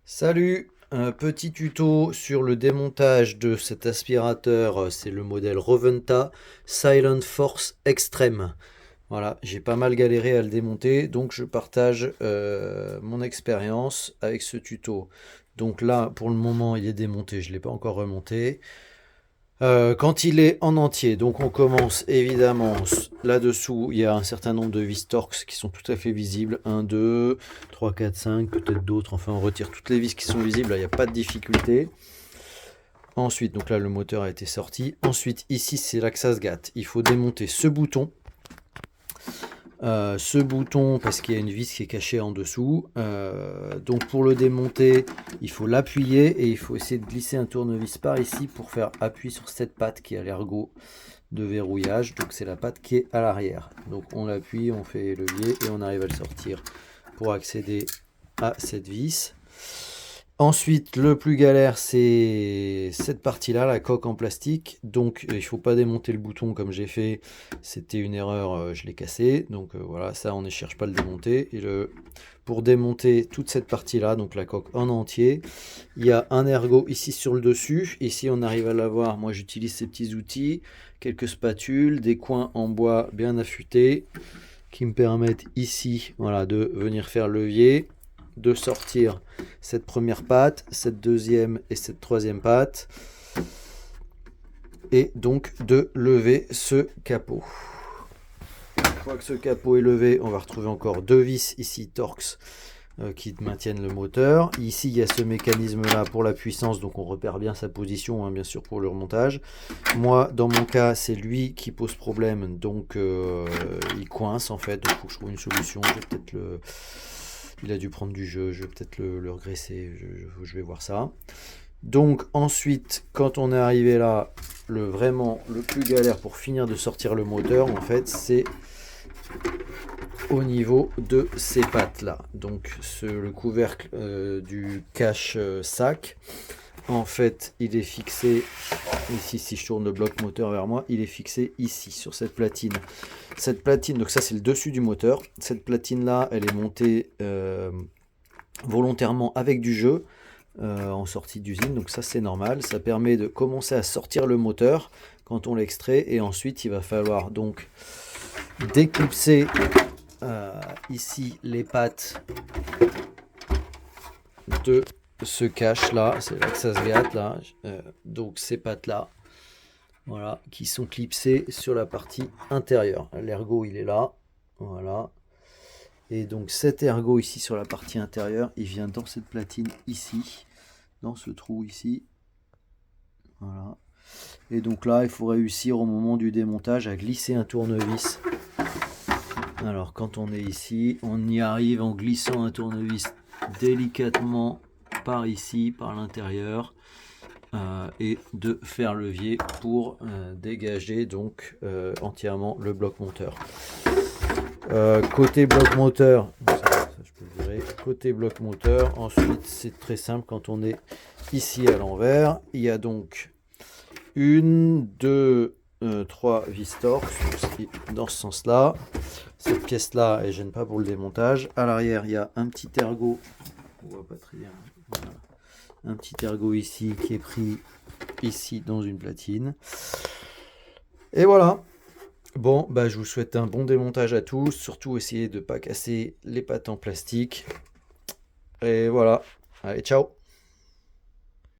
Salut, un petit tuto sur le démontage de cet aspirateur, c'est le modèle Roventa Silent Force Extreme. Voilà, j'ai pas mal galéré à le démonter, donc je partage mon expérience avec ce tuto. Donc là, pour le moment, il est démonté, je ne l'ai pas encore remonté. Quand il est en entier, donc on commence évidemment là-dessous, il y a un certain nombre de vis Torx qui sont tout à fait visibles. 1, 2, 3, 4, 5, peut-être d'autres. Enfin, on retire toutes les vis qui sont visibles, là, il n'y a pas de difficulté. Ensuite, donc là, le moteur a été sorti. Ensuite, ici, c'est là que ça se gâte. Il faut démonter ce bouton. Parce qu'il y a une vis qui est cachée en dessous. Donc pour le démonter, il faut l'appuyer et il faut essayer de glisser un tournevis par ici pour faire appui sur cette patte qui a l'ergot de verrouillage. Donc c'est la patte qui est à l'arrière. Donc on l'appuie, on fait levier et on arrive à le sortir pour accéder à cette vis. Ensuite, le plus galère, c'est cette partie-là, la coque en plastique. Donc, il ne faut pas démonter le bouton comme j'ai fait. C'était une erreur, je l'ai cassé. Donc, voilà, ça, on ne cherche pas à le démonter. Pour démonter toute cette partie-là, donc la coque en entier, il y a un ergot ici sur le dessus. Ici, on arrive à l'avoir. Moi, j'utilise ces petits outils, quelques spatules, des coins en bois bien affûtés qui me permettent ici, voilà, de venir faire levier, de sortir cette première patte, cette deuxième et cette troisième patte, et donc de lever ce capot. Une fois que ce capot est levé, on va retrouver encore deux vis ici Torx qui maintiennent le moteur. Ici, il y a ce mécanisme-là pour la puissance, donc on repère bien sa position, hein, bien sûr, pour le remontage. Moi, dans mon cas, c'est lui qui pose problème, donc il coince en fait, donc il faut que je trouve une solution. Je vais peut-être il a dû prendre du jeu, je vais peut-être le regresser, je vais voir ça. Donc ensuite, quand on est arrivé là, vraiment le plus galère pour finir de sortir le moteur, en fait, c'est au niveau de ces pattes là. Donc le couvercle du cache sac, en fait, il est fixé ici. Si je tourne le bloc moteur vers moi, il est fixé ici sur cette platine. Cette platine, donc ça c'est le dessus du moteur. Cette platine là, elle est montée volontairement avec du jeu en sortie d'usine, donc ça c'est normal. Ça permet de commencer à sortir le moteur quand on l'extrait, et ensuite il va falloir donc déclipser ici les pattes de ce cache là, c'est là que ça se gâte là. Donc ces pattes là, voilà, qui sont clipsées sur la partie intérieure. L'ergot il est là, voilà. Et donc cet ergot ici sur la partie intérieure, il vient dans cette platine ici, dans ce trou ici, voilà. Et donc là, il faut réussir au moment du démontage à glisser un tournevis. Alors quand on est ici, on y arrive en glissant un tournevis délicatement par ici, par l'intérieur, et de faire levier pour dégager donc entièrement le bloc moteur. Côté bloc moteur, ça, je peux le virer. Côté bloc moteur, ensuite c'est très simple. Quand on est ici à l'envers, il y a donc une, deux, trois vis Torx dans ce sens là. Cette pièce là, elle gêne pas pour le démontage. À l'arrière, il y a un petit ergot, on voit pas très bien, voilà. Un petit ergot ici qui est pris ici dans une platine, et voilà. Bon, bah, je vous souhaite un bon démontage à tous. Surtout, essayez de ne pas casser les pattes en plastique. Et voilà. Allez, ciao!